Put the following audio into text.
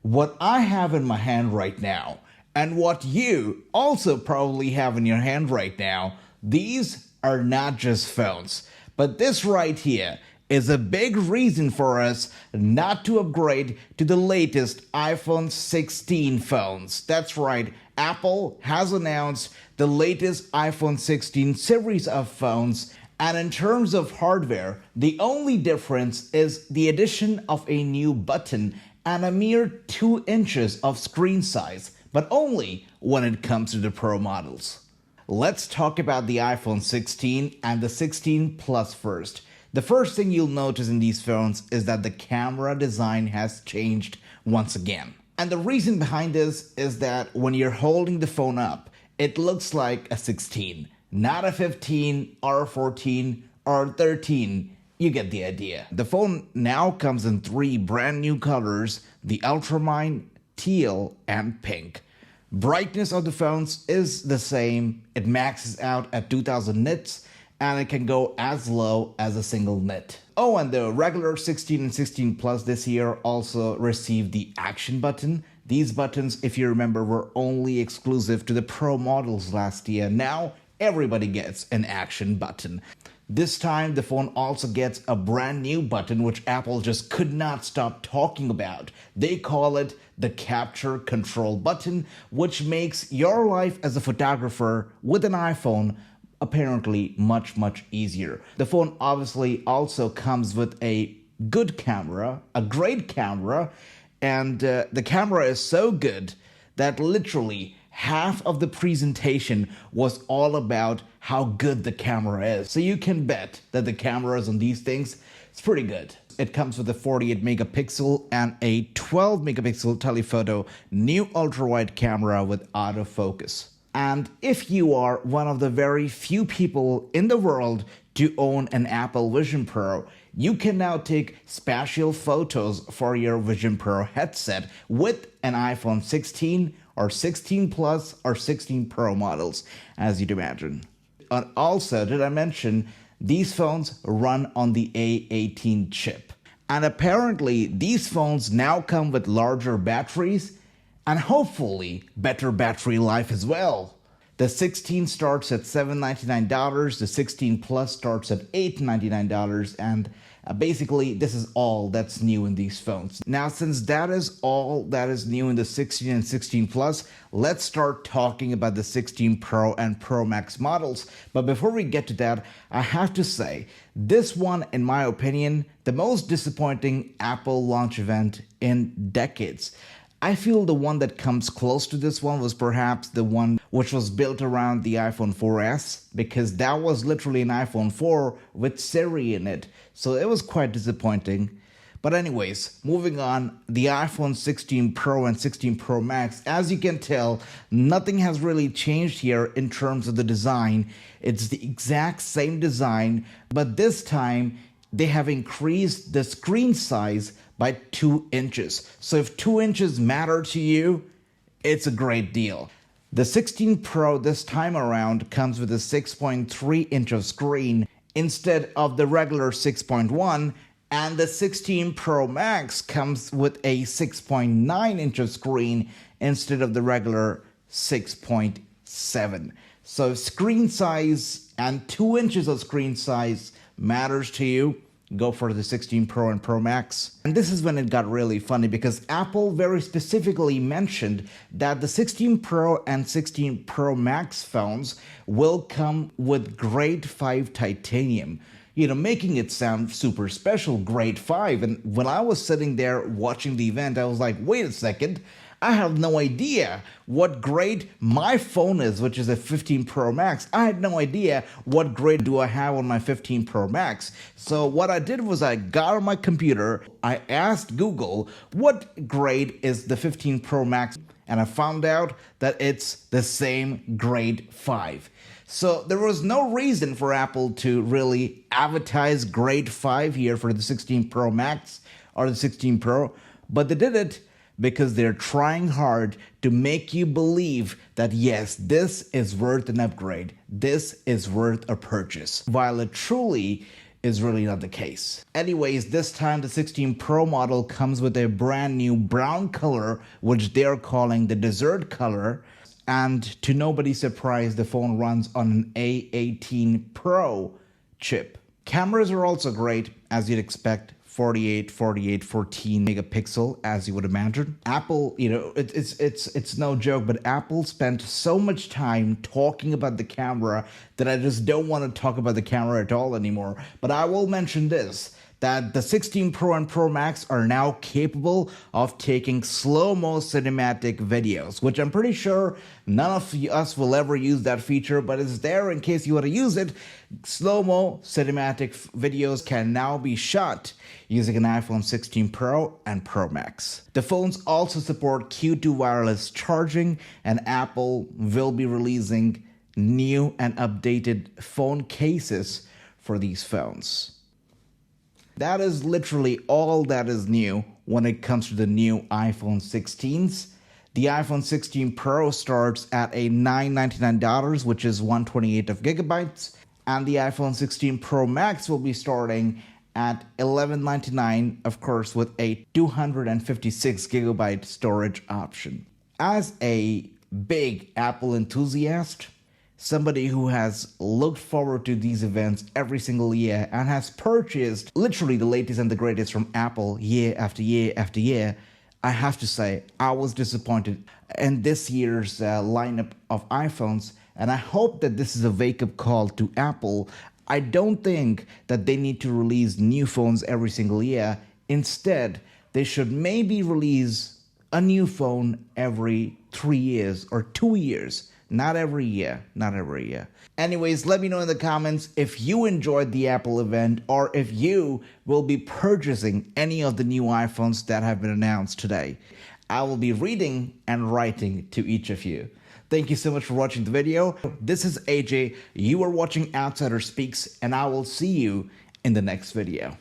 What I have in my hand right now, and what you also probably have in your hand right now, these are not just phones. But this right here is a big reason for us not to upgrade to the latest iPhone 16 phones. That's right, Apple has announced the latest iPhone 16 series of phones. And in terms of hardware, the only difference is the addition of a new button and a mere 2 inches of screen size, but only when it comes to the Pro models. Let's talk about the iPhone 16 and the 16 Plus first. The first thing you'll notice in these phones is that the camera design has changed once again. And the reason behind this is that when you're holding the phone up, it looks like a 16, not a 15 or a 14 or a 13. You get the idea. The phone now comes in 3 brand new colors: the ultramarine, teal, and pink. Brightness of the phones is the same. It maxes out at 2000 nits and it can go as low as a single nit. Oh, and the regular 16 and 16 Plus this year also received the action button. These buttons, if you remember, were only exclusive to the Pro models last year. Now everybody gets an action button. This time, the phone also gets a brand new button which Apple just could not stop talking about. They call it the Capture Control button, which makes your life as a photographer with an iPhone apparently much easier. The phone obviously also comes with a good camera, a great camera, and the camera is so good that literally half of the presentation was all about how good the camera is. So you can bet that the cameras on these things is pretty good. It comes with a 48 megapixel and a 12 megapixel telephoto, new ultra-wide camera with autofocus. And if you are one of the very few people in the world to own an Apple Vision Pro, you can now take spatial photos for your Vision Pro headset with an iPhone 16 or 16 Plus or 16 Pro models, as you'd imagine. And also, did I mention, these phones run on the A18 chip. And apparently, these phones now come with larger batteries and hopefully better battery life as well. The 16 starts at $799, the 16 Plus starts at $899, and basically this is all that's new in these phones. Now, since that is all that is new in the 16 and 16 Plus, let's start talking about the 16 Pro and Pro Max models. But before we get to that, I have to say, this one, in my opinion, the most disappointing Apple launch event in decades. I feel the one that comes close to this one was perhaps the one which was built around the iPhone 4S, because that was literally an iPhone 4 with Siri in it, so it was quite disappointing. But anyways, moving on, the iPhone 16 Pro and 16 Pro Max, as you can tell, nothing has really changed here in terms of the design. It's the exact same design, but this time they have increased the screen size by 2 inches. So if 2 inches matter to you, it's a great deal. The 16 Pro this time around comes with a 6.3 inch of screen instead of the regular 6.1, and the 16 Pro Max comes with a 6.9 inch of screen instead of the regular 6.7. So if screen size and 2 inches of screen size matters to you, go for the 16 Pro and Pro Max. And this is when it got really funny, because Apple very specifically mentioned that the 16 Pro and 16 Pro Max phones will come with grade 5 titanium, making it sound super special, grade 5. And when I was sitting there watching the event, I was like, wait a second, I have no idea what grade my phone is, which is a 15 Pro Max. I had no idea what grade do I have on my 15 Pro Max. So what I did was I got on my computer, I asked Google, what grade is the 15 Pro Max? And I found out that it's the same grade 5. So there was no reason for Apple to really advertise grade 5 here for the 16 Pro Max or the 16 Pro, but they did it because they're trying hard to make you believe that yes, this is worth an upgrade, this is worth a purchase, while it truly is really not the case. Anyways, this time the 16 Pro model comes with a brand new brown color, which they're calling the dessert color. And to nobody's surprise, the phone runs on an A18 Pro chip. Cameras are also great, as you'd expect. 48, 14 megapixel, as you would imagine. Apple, it's no joke, but Apple spent so much time talking about the camera that I just don't want to talk about the camera at all anymore. But I will mention this, that the 16 Pro and Pro Max are now capable of taking slow-mo cinematic videos, which I'm pretty sure none of us will ever use that feature, but it's there in case you want to use it. Slow-mo cinematic videos can now be shot using an iPhone 16 Pro and Pro Max. The phones also support Q2 wireless charging, and Apple will be releasing new and updated phone cases for these phones. That is literally all that is new when it comes to the new iPhone 16s. The iPhone 16 Pro starts at a $999, which is 128 of gigabytes, and the iPhone 16 Pro Max will be starting at $1199, of course, with a 256 gigabyte storage option. As a big Apple enthusiast, somebody who has looked forward to these events every single year and has purchased literally the latest and the greatest from Apple year after year after year, I have to say I was disappointed in this year's lineup of iPhones, and I hope that this is a wake-up call to Apple. I don't think that they need to release new phones every single year. Instead, they should maybe release a new phone every 3 years or 2 years. Not every year. Anyways, let me know in the comments if you enjoyed the Apple event or if you will be purchasing any of the new iPhones that have been announced today. I will be reading and writing to each of you. Thank you so much for watching the video. This is AJ. You are watching Outsider Speaks, and I will see you in the next video.